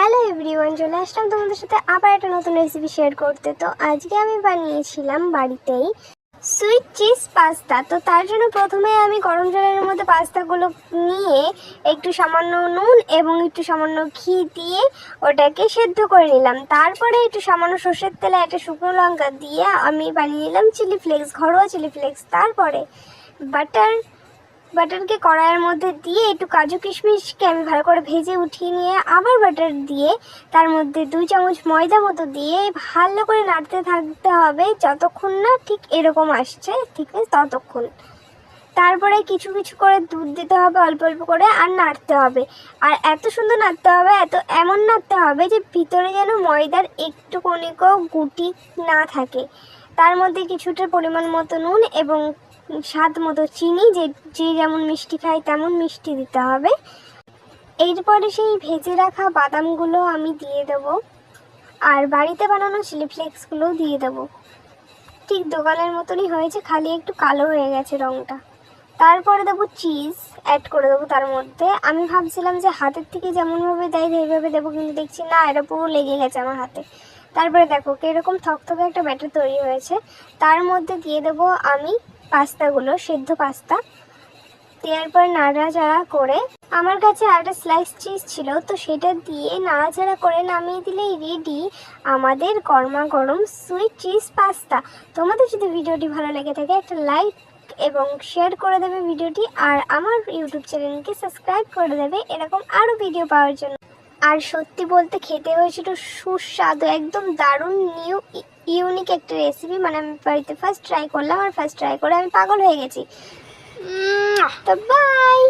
Hello everyone, চলে আসলাম তোমাদের সাথে আবার একটা নতুন রেসিপি শেয়ার করতে। তো আজকে আমি বানিয়েছিলাম বাড়িতেই সুইট চিজ পাস্তা। তো তার জন্য প্রথমে আমি গরম জলের মধ্যে পাস্তাগুলো নিয়ে একটু সামান্য নুন এবং একটু সামান্য ঘি দিয়ে ওটাকে সেদ্ধ করে নিলাম। তারপরে একটু সামান্য সর্ষের তেলে একটা শুকনো লঙ্কা দিয়ে আমি বানিয়ে নিলাম চিলি ফ্লেক্স, ঘরোয়া চিলি ফ্লেক্স। তারপরে বাটারকে কড়াইয়ের মধ্যে দিয়ে একটু কাজু কিশমিশকে আমি ভালো করে ভেজে উঠিয়ে নিয়ে আবার বাটার দিয়ে তার মধ্যে 2 চামচ ময়দা মতো দিয়ে ভালো করে নাড়তে থাকতে হবে যতক্ষণ না ঠিক এরকম আসছে, ঠিক আছে ততক্ষণ। তারপরে কিছু কিছু করে দুধ দিতে হবে অল্প অল্প করে, আর নাড়তে হবে। আর এত সুন্দর নাড়তে হবে, এমন নাড়তে হবে যে ভিতরে যেন ময়দার একটু কণিকাও গুটি না থাকে। তার মধ্যে কিছুটা পরিমাণ মতো নুন এবং স্বাদ মতো চিনি, যে যেমন মিষ্টি খায় তেমন মিষ্টি দিতে হবে। এরপরে সেই ভেজে রাখা বাদামগুলো আমি দিয়ে দেবো, আর বাড়িতে বানানো চিলি ফ্লেক্সগুলোও দিয়ে দেবো। ঠিক দোকানের মতনই হয়েছে, খালি একটু কালো হয়ে গেছে রঙটা। তারপরে দেবো চিজ, অ্যাড করে দেবো তার মধ্যে। আমি ভাবছিলাম যে হাতের থেকে যেমনভাবে দেয় সেইভাবে দেবো, কিন্তু দেখছি না, এটা পুরো লেগে গেছে আমার হাতে। তারপরে দেখো কীরকম থকথকে একটা ব্যাটার তৈরি হয়েছে। তার মধ্যে দিয়ে দেবো আমি পাস্তাগুলো, সেদ্ধ পাস্তা। দেওয়ার পর নাড়াচাড়া করে, আমার কাছে একটা স্লাইস চিজ ছিল, তো সেটা দিয়ে নাড়াচাড়া করে নামিয়ে দিলেই রেডি আমাদের গরমা গরম সুইট চিজ পাস্তা। তোমাদের যদি ভিডিওটি ভালো লেগে থাকে একটা লাইক এবং শেয়ার করে দেবে ভিডিওটি, আর আমার ইউটিউব চ্যানেলকে সাবস্ক্রাইব করে দেবে এরকম আরও ভিডিও পাওয়ার জন্য। আর সত্যি বলতে খেতে হয়েছিল সুস্বাদু, একদম দারুণ ইউনিক একটা রেসিপি। মানে আমি বাড়িতে ফার্স্ট ট্রাই করলাম, আর ফার্স্ট ট্রাই করে আমি পাগল হয়ে গেছি। তো বাই।